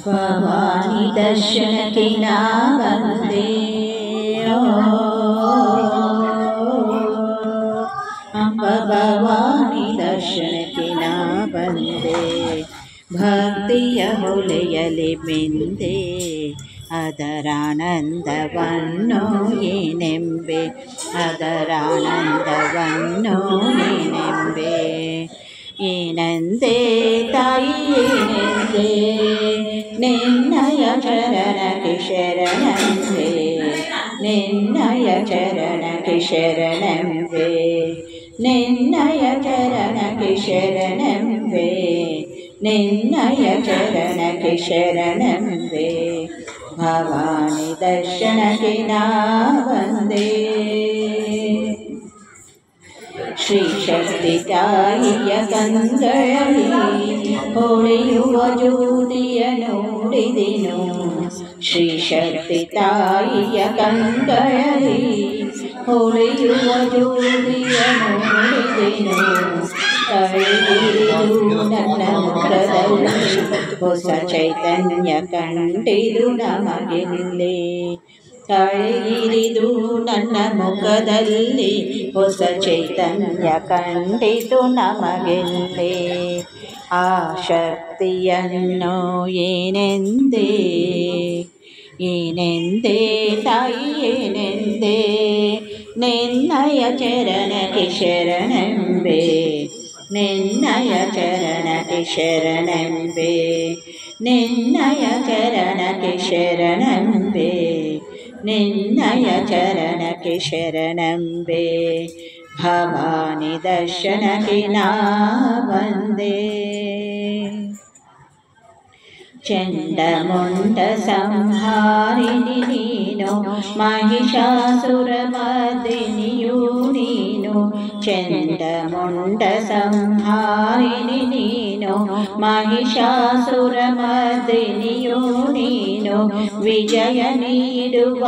ಭವಾನಿ ದರ್ಶನಕ್ಕೆ ನಾ ಬಂದೆ. ಅಂಬ ಭವಾನಿ ದರ್ಶನಕ್ಕೆ ನಾ ಬಂದೆ. ಭಕ್ತಿಯ ಹೊಳೆಯಲಿ ಮಿಂದೆ ಅದರಾನಂದವನ್ನು ಏನೆಂಬೆ, ಅದರಾನಂದವನ್ನು ಏನೆಂಬೆ. ಏನಂದೆ ತಾಯಿ ಏನೆಂದೆ, ನಿನ್ನಯ ಚರಣಕ್ಕೆ ಶರಣಂಬೆ, ನಿನ್ನಯ ಚರಣಕ್ಕೆ ಶರಣಂಬೆ, ನಿನ್ನಯ ಚರಣಕ್ಕೆ ಶರಣಂಬೆ, ನಿನ್ನಯ ಚರಣಕ್ಕೆ ಶರಣಂಬೆ. ಭವಾನಿ ದರ್ಶನಕ್ಕೆ ನಾ ಬಂದೆ. ಶ್ರೀ ಶಕ್ತಿ ತಾಯಿಯ ಕಂಗಳಲ್ಲಿ ಹೊಳೆಯುವ ಜ್ಯೋತಿಯ ನೋಡಿದೆನು. ಶ್ರೀ ಶಕ್ತಿ ತಾಯಿಯ ಕಂಗಳಲ್ಲಿ ಹೊಳೆಯುವ ಜ್ಯೋತಿಯ ನೋಡಿದೆನು. ತಳೆದಿರು ನನ್ನ ಮುಖದಲ್ಲಿ ಹೊಸ ಚೈತನ್ಯ ಕಂಡಿದು ನಮಗೆಲ್ಲೇ. ತಳೆಯಿರಿದು ನನ್ನ ಮುಖದಲ್ಲಿ ಹೊಸ ಚೈತನ್ಯ ಕಂಡಿತು ನಮಗೆಲ್ಲೇ. ಆ ಶಕ್ತಿಯನ್ನು ಏನೆಂದೇ, ಏನೆಂದೇ ತಾಯಿ ಏನೆಂದೇ. ನಿನ್ನಯ ಚರಣಕ್ಕೆ ಶರಣಂಬೆ, ನಿನ್ನಯ ಚರಣಕ್ಕೆ ಶರಣಂಬೆ, ನಿನ್ನಯ ಚರಣಕ್ಕೆ ಶರಣಂಬೆ, ನಿನ್ನಯ ಚರಣಕ್ಕೆ ಶರಣಂಬೆ. ಭವಾನಿ ದರ್ಶನಕ್ಕೆ ನಾ ಬಂದೆ. ಚಂಡಮುಂಡ ಸಂಹಾರಿಣಿ ನೀನು, ಮಹಿಷಾಸುರ ಮರ್ದಿನಿಯೂ ನೀನು. ಚಂಡಮುಂಡ ಸಂಹಾರಿಣಿ ನೀನು, ಮಹಿಷಾಸುರ ಮರ್ದಿನಿಯೂ ನೀನು. ವಿಜಯ ನೀಡುವ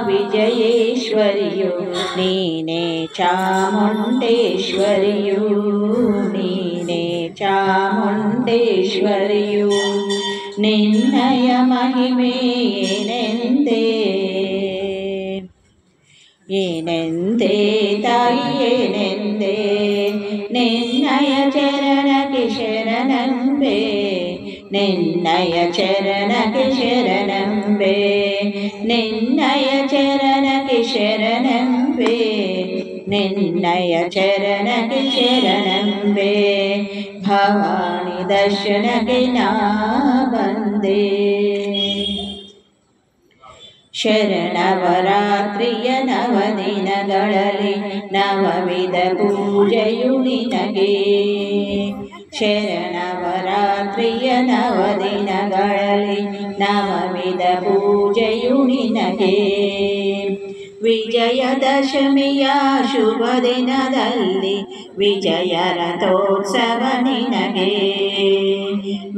ವಿಜಯೇಶ್ವರಿಯು ನೀನೇ ಚಾಮುಂಡೇಶ್ವರಿಯು, ನೀನೇ ಚಾಮುಂಡೇಶ್ವರಿಯು. ನಿನ್ನಯ ಮಹಿಮೆ ಏನೆಂದೇ, ಏನೆಂದೇ ತಾಯಿ ಏನೆಂದೇ. ನಿನ್ನಯ ಚರಣಕ್ಕೆ ಶರಣಂಬೆ, ನಿನ್ನಯ ಚರಣಕ್ಕೆ ಶರಣಂಬೆ, ನಿನ್ನಯ ಚರಣಕ್ಕೆ ಶರಣಂಬೆ, ನಿನ್ನಯ ಚರಣಕ್ಕೆ ಶರಣಂಬೆ. ಭವಾನಿ ದರ್ಶನಕ್ಕೆ ನಾ ಬಂದೆ. ಶರಣವರಾತ್ರಿಯ ನವದಿನಗಳಲ್ಲಿ ನವವಿಧ ಪೂಜೆಯು ನಿನಗೆ. ಶರಣವರಾತ್ರಿಯ ನವದಿನಗಳಲ್ಲಿ ನವವಿಧ ಪೂಜೆಯು ನಿನಗೆ. ವಿಜಯದಶಮಿಯ ಶುಭ ದಿನದಲ್ಲಿ ವಿಜಯ ರಥೋತ್ಸವ ನಿನಗೆ.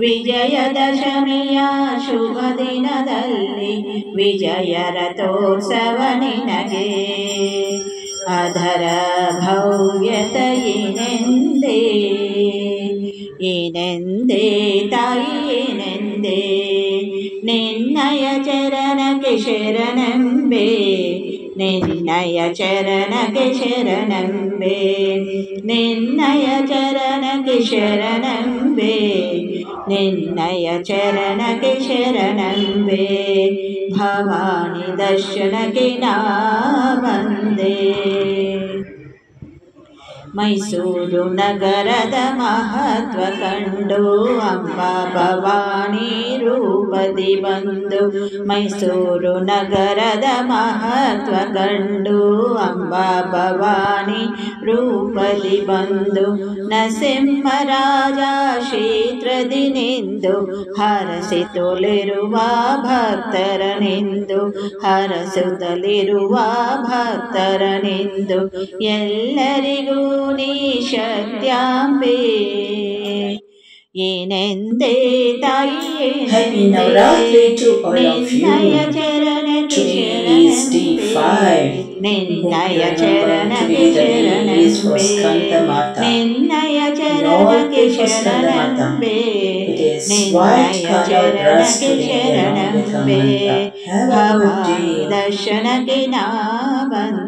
ವಿಜಯದಶಮಿಯ ಶುಭ ದಿನದಲ್ಲಿ ವಿಜಯ ರಥೋತ್ಸವ ನಿನಗೆ. ಅದರ ಭವ್ಯತೆ ಏನೆಂದೇ, ಏನೆಂದೇ ತಾಯಿ ಏನೆಂದೇ. ನಿನ್ನಯ ಚರಣಕ್ಕೆ ಶರಣಂಬೆ, ನಿನ್ನಯ ಚರಣಕ್ಕೆ ಶರಣಂಬೆ, ನಿನ್ನಯ ಚರಣಕ್ಕೆ ಶರಣಂಬೆ, ನಿನ್ನಯ ಚರಣಕ್ಕೆ ಶರಣಂಬೆ. ಭವಾನಿ ದರ್ಶನಕ್ಕೆ ನಾ ಬಂದೆ. ಮೈಸೂರು ನಗರದ ಮಹತ್ವ ಕಂಡು ಅಂಬಾ ಭವಾನಿ ರೂಪದಿ ಬಂದು. ಮೈಸೂರು ನಗರದ ಮಹತ್ವ ಕಂಡು ಅಂಬಾ ಭವಾನಿ ರೂಪದಿ ಬಂದು. ನರಸಿಂಹರಾಜ ಕ್ಷೇತ್ರದಿ ನಿಂದು ಹರಸಿತೊಲಿರುವ ಭಕ್ತರನೆಂದು, ಹರಸುತ್ತಲಿರುವ ಭಕ್ತರನೆಂದು. ಎಲ್ಲರಿಗೂ ನೀ ಶಕ್ತ್ಯಾಂಬೆ, ಏನೆಂದೇ ತಾಯಿ ನಿನ್ನಯ ಚರಣಕ್ಕೆ ಶರಣಂಬೆ, ನಿನ್ನಯ ಚರಣಕ್ಕೆ ಶರಣಂಬೆ, ನಿನ್ನಯ ಚರಣಕ್ಕೆ ಶರಣಂಬೆ, this white colored dress today along with ಶರಣಂಬೆ Amanda. Have a ಭವ good day. ದರ್ಶನಕ್ಕೆ ನಾ ಬಂದೆ.